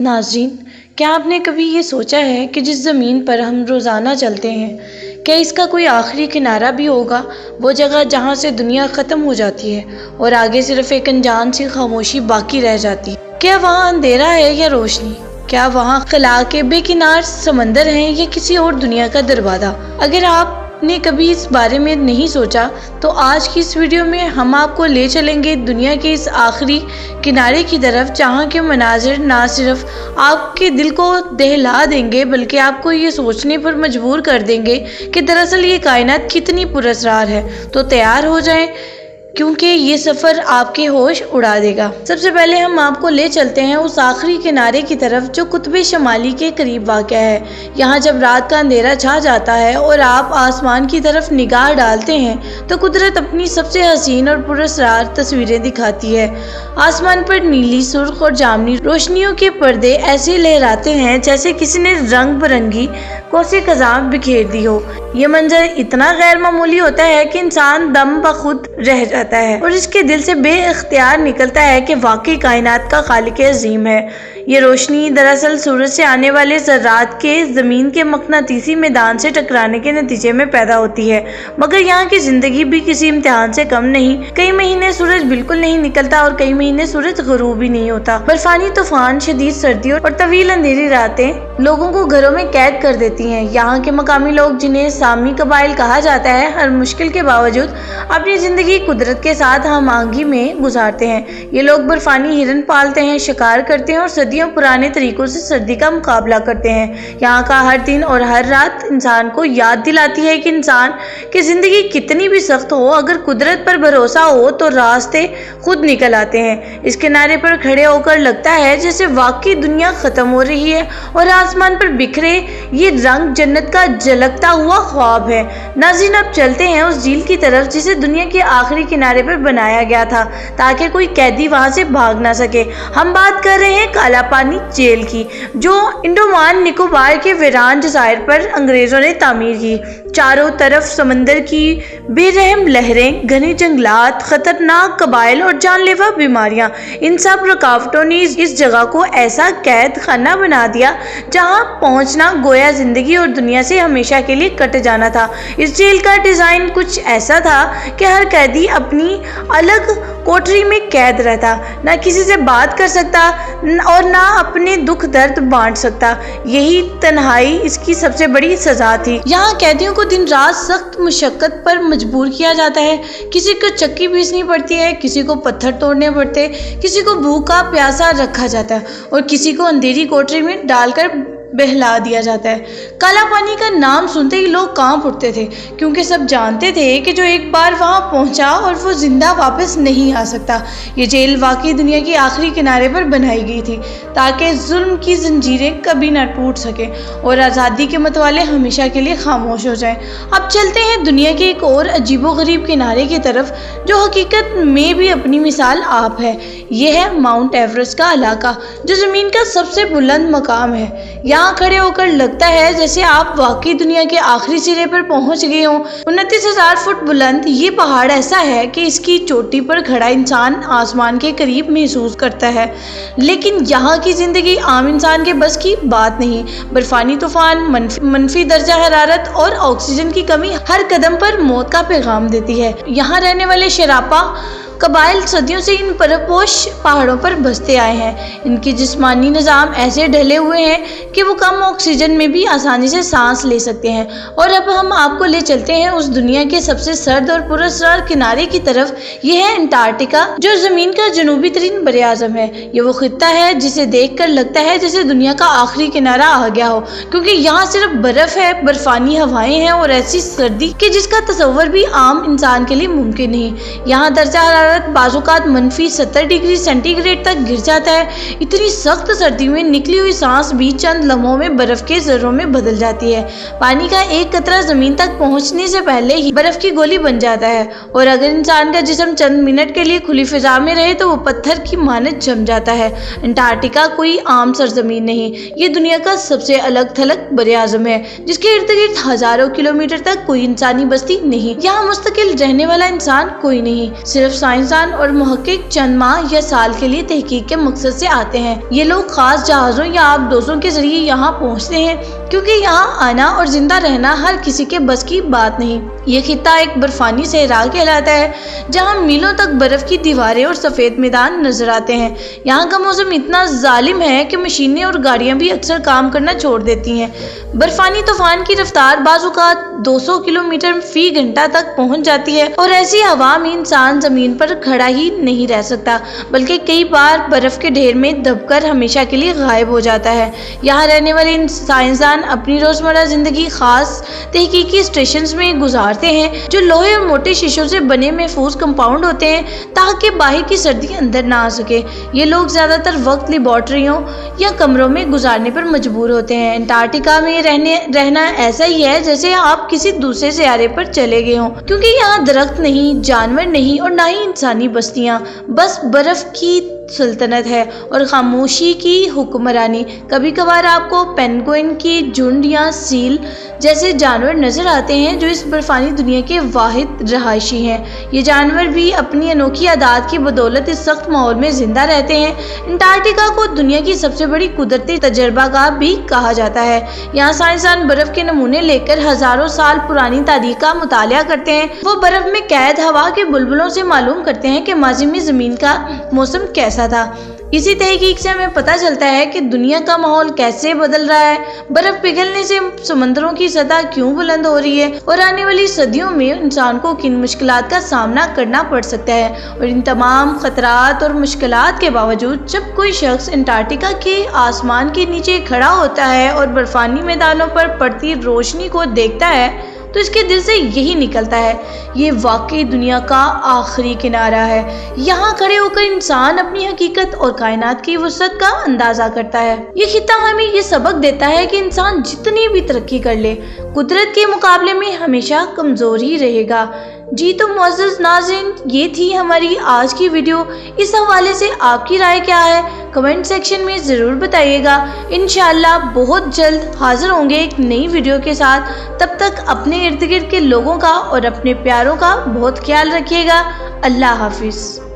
ناظرین، کیا آپ نے کبھی یہ سوچا ہے کہ جس زمین پر ہم روزانہ چلتے ہیں، کیا اس کا کوئی آخری کنارہ بھی ہوگا؟ وہ جگہ جہاں سے دنیا ختم ہو جاتی ہے اور آگے صرف ایک انجان سی خاموشی باقی رہ جاتی ہے۔ کیا وہاں اندھیرا ہے یا روشنی؟ کیا وہاں خلا کے بے کنار سمندر ہیں یا کسی اور دنیا کا دروازہ؟ اگر آپ نے کبھی اس بارے میں نہیں سوچا تو آج کی اس ویڈیو میں ہم آپ کو لے چلیں گے دنیا کے اس آخری کنارے کی طرف، جہاں کے مناظر نہ صرف آپ کے دل کو دہلا دیں گے بلکہ آپ کو یہ سوچنے پر مجبور کر دیں گے کہ دراصل یہ کائنات کتنی پراسرار ہے۔ تو تیار ہو جائیں، کیونکہ یہ سفر آپ کے ہوش اڑا دے گا۔ سب سے پہلے ہم آپ کو لے چلتے ہیں اس آخری کنارے کی طرف جو قطب شمالی کے قریب واقع ہے۔ یہاں جب رات کا اندھیرا چھا جاتا ہے اور آپ آسمان کی طرف نگاہ ڈالتے ہیں تو قدرت اپنی سب سے حسین اور پراسرار تصویریں دکھاتی ہے۔ آسمان پر نیلی، سرخ اور جامنی روشنیوں کے پردے ایسے لہراتے ہیں جیسے کسی نے رنگ برنگی کوسے خزاں بکھیر دی ہو۔ یہ منظر اتنا غیر معمولی ہوتا ہے کہ انسان دم بخود رہ جاتا ہے اور اس کے دل سے بے اختیار نکلتا ہے کہ واقعی کائنات کا خالق عظیم ہے۔ یہ روشنی دراصل سورج سے آنے والے ذرات کے زمین کے مقناطیسی میدان سے ٹکرانے کے نتیجے میں پیدا ہوتی ہے، مگر یہاں کی زندگی بھی کسی امتحان سے کم نہیں۔ کئی مہینے سورج بالکل نہیں نکلتا اور کئی مہینے سورج غروب ہی نہیں ہوتا۔ برفانی طوفان، شدید سردی اور طویل اندھیری راتیں لوگوں کو گھروں میں قید کر دیتی ہیں۔ یہاں کے مقامی لوگ، جنہیں سامی قبائل کہا جاتا ہے، ہر مشکل کے باوجود اپنی زندگی قدرت کے ساتھ ہم آہنگی میں گزارتے ہیں۔ یہ لوگ برفانی ہرن پالتے ہیں، شکار کرتے ہیں اور صدیوں پرانے طریقوں سے سردی کا مقابلہ کرتے ہیں۔ یہاں کا ہر دن اور ہر رات انسان کو یاد دلاتی ہے کہ انسان کی زندگی کتنی بھی سخت ہو، اگر قدرت پر بھروسہ ہو تو راستے خود نکل آتے ہیں۔ اس کنارے پر کھڑے ہو کر لگتا ہے جیسے واقعی دنیا ختم ہو رہی ہے اور آسمان پر بکھرے یہ رنگ جنت کا جھلکتا ہوا خواب ہے۔ ناظرین، اب چلتے ہیں اس جھیل کی طرف جسے دنیا کے آخری کنارے پر بنایا گیا تھا تاکہ کوئی قیدی وہاں سے بھاگ نہ سکے۔ ہم بات کر رہے ہیں کالا پانی جیل کی، جو انڈمان نکوبار کے ویران جزائر پر انگریزوں نے تعمیر کی۔ چاروں طرف سمندر کی بے رحم لہریں، گھنے جنگلات، خطرناک قبائل اور جان لیوا بیماریاں، ان سب رکاوٹوں نے اس جگہ کو ایسا قید خانہ بنا دیا جہاں پہنچنا گویا زندگی اور دنیا سے ہمیشہ کے لیے کٹ جانا تھا۔ اس جیل کا ڈیزائن کچھ ایسا تھا کہ ہر قیدی اپنی الگ کوٹری میں قید رہتا، نہ کسی سے بات کر سکتا اور نہ اپنے دکھ درد بانٹ سکتا۔ یہی تنہائی اس کی سب سے بڑی سزا تھی۔ یہاں قیدیوں کو دن رات سخت مشقت پر مجبور کیا جاتا ہے۔ کسی کو چکی پیسنی پڑتی ہے، کسی کو پتھر توڑنے پڑتے، کسی کو بھوکا پیاسا رکھا جاتا ہے اور کسی کو اندھیری کوٹری میں ڈال کر بہلا دیا جاتا ہے۔ کالا پانی کا نام سنتے ہی لوگ کانپ اٹھتے تھے، کیونکہ سب جانتے تھے کہ جو ایک بار وہاں پہنچا اور وہ زندہ واپس نہیں آ سکتا۔ یہ جیل واقعی دنیا کے آخری کنارے پر بنائی گئی تھی تاکہ ظلم کی زنجیریں کبھی نہ ٹوٹ سکیں اور آزادی کے متوالے ہمیشہ کے لیے خاموش ہو جائیں۔ اب چلتے ہیں دنیا کے ایک اور عجیب و غریب کنارے کی طرف جو حقیقت میں بھی اپنی مثال آپ ہے۔ یہ ہے ماؤنٹ ایورسٹ کا علاقہ، جو زمین کا سب سے بلند مقام ہے۔ یہاں کھڑے ہو کر لگتا ہے جیسے آپ واقعی دنیا کے آخری سرے پر پہنچ گئے ہوں۔ 29,000 فٹ بلند یہ پہاڑ ایسا ہے کہ اس کی چوٹی پر کھڑا انسان آسمان کے قریب محسوس کرتا ہے، لیکن یہاں کی زندگی عام انسان کے بس کی بات نہیں۔ برفانی طوفان، منفی درجہ حرارت اور آکسیجن کی کمی ہر قدم پر موت کا پیغام دیتی ہے۔ یہاں رہنے والے شراپا قبائل صدیوں سے ان پرپوش پہاڑوں پر بستے آئے ہیں۔ ان کے جسمانی نظام ایسے ڈھلے ہوئے ہیں کہ وہ کم آکسیجن میں بھی آسانی سے سانس لے سکتے ہیں۔ اور اب ہم آپ کو لے چلتے ہیں اس دنیا کے سب سے سرد اور پراسرار کنارے کی طرف۔ یہ ہے انٹارکٹیکا، جو زمین کا جنوبی ترین بر اعظم ہے۔ یہ وہ خطہ ہے جسے دیکھ کر لگتا ہے جیسے دنیا کا آخری کنارہ آ گیا ہو، کیونکہ یہاں صرف برف ہے، برفانی ہوائیں ہیں اور ایسی سردی کہ جس کا تصور بھی عام انسان کے لیے ممکن نہیں۔ یہاں درجہ حرارت بعض اوقات -70 ڈگری سینٹی گریڈ تک گر جاتا ہے۔ اتنی سخت سردی میں نکلی ہوئی سانس بھی چند لمحوں میں برف کے ذروں میں بدل جاتی ہے۔ پانی کا ایک قطرہ زمین تک پہنچنے سے پہلے ہی برف کی گولی بن جاتا ہے اور اگر انسان کا جسم چند منٹ کے لیے کھلی فضا میں رہے تو وہ پتھر کی مانند جم جاتا ہے۔ انٹارکٹیکا کوئی عام سرزمین نہیں، یہ دنیا کا سب سے الگ تھلگ بر اعظم ہے جس کے ارد گرد ہزاروں کلومیٹر تک کوئی انسانی بستی نہیں۔ یہاں مستقل رہنے والا انسان کوئی نہیں، صرف سائنس سائنسدان اور محقق چند ماہ یا سال کے لیے تحقیق کے مقصد سے آتے ہیں۔ یہ لوگ خاص جہازوں یا آبدوزوں کے ذریعے یہاں پہنچتے ہیں، کیونکہ یہاں آنا اور زندہ رہنا ہر کسی کے بس کی بات نہیں۔ یہ خطہ ایک برفانی صحرا کہلاتا ہے، جہاں میلوں تک برف کی دیواریں اور سفید میدان نظر آتے ہیں۔ یہاں کا موسم اتنا ظالم ہے کہ مشینیں اور گاڑیاں بھی اکثر کام کرنا چھوڑ دیتی ہیں۔ برفانی طوفان کی رفتار بعض اوقات 200 کلومیٹر فی گھنٹہ تک پہنچ جاتی ہے، اور ایسی ہوا میں انسان زمین پر کھڑا ہی نہیں رہ سکتا، بلکہ کئی بار برف کے ڈھیر میں دب کر ہمیشہ کے لیے غائب ہو جاتا ہے۔ یہاں رہنے والے سائنسدان اپنی روزمرہ زندگی خاص تحقیقی اسٹیشنز میں گزارتے ہیں، جو لوہے اور موٹے شیشوں سے بنے محفوظ کمپاؤنڈ ہوتے ہیں تاکہ باہر کی سردی اندر نہ آ سکے۔ یہ لوگ زیادہ تر وقت لیبارٹریوں یا کمروں میں گزارنے پر مجبور ہوتے ہیں۔ انٹارکٹیکا میں رہنا ایسا ہی ہے جیسے آپ کسی دوسرے سیارے پر چلے گئے ہوں، کیونکہ یہاں درخت نہیں، جانور نہیں اور نہ ہی انسانی بستیاں، بس برف کی سلطنت ہے اور خاموشی کی حکمرانی۔ کبھی کبھار آپ کو پینگوئن کی جھنڈ یا سیل جیسے جانور نظر آتے ہیں جو اس برفانی دنیا کے واحد رہائشی ہیں۔ یہ جانور بھی اپنی انوکھی عادات کی بدولت اس سخت ماحول میں زندہ رہتے ہیں۔ انٹارکٹیکا کو دنیا کی سب سے بڑی قدرتی تجربہ گاہ بھی کہا جاتا ہے۔ یہاں سائنسدان برف کے نمونے لے کر ہزاروں سال پرانی تاریخ کا مطالعہ کرتے ہیں۔ وہ برف میں قید ہوا کے بلبلوں سے معلوم کرتے ہیں کہ ماضی میں زمین کا موسم کیسا تھا۔ اسی تحقیق سے ہمیں پتہ چلتا ہے کہ دنیا کا ماحول کیسے بدل رہا ہے، برف پگھلنے سے سمندروں کی سطح کیوں بلند ہو رہی ہے، اور آنے والی صدیوں میں انسان کو کن مشکلات کا سامنا کرنا پڑ سکتا ہے۔ اور ان تمام خطرات اور مشکلات کے باوجود جب کوئی شخص انٹارکٹیکا کے آسمان کے نیچے کھڑا ہوتا ہے اور برفانی میدانوں پر پڑتی روشنی کو دیکھتا ہے تو اس کے دل سے یہی نکلتا ہے، یہ واقعی دنیا کا آخری کنارہ ہے۔ یہاں کھڑے ہو کر انسان اپنی حقیقت اور کائنات کی وسعت کا اندازہ کرتا ہے۔ یہ خطہ ہمیں یہ سبق دیتا ہے کہ انسان جتنی بھی ترقی کر لے، قدرت کے مقابلے میں ہمیشہ کمزور ہی رہے گا۔ جی تو معزز ناظرین، یہ تھی ہماری آج کی ویڈیو۔ اس حوالے سے آپ کی رائے کیا ہے؟ کمنٹ سیکشن میں ضرور بتائیے گا۔ انشاءاللہ بہت جلد حاضر ہوں گے ایک نئی ویڈیو کے ساتھ۔ تب تک اپنے ارد گرد کے لوگوں کا اور اپنے پیاروں کا بہت خیال رکھیے گا۔ اللہ حافظ۔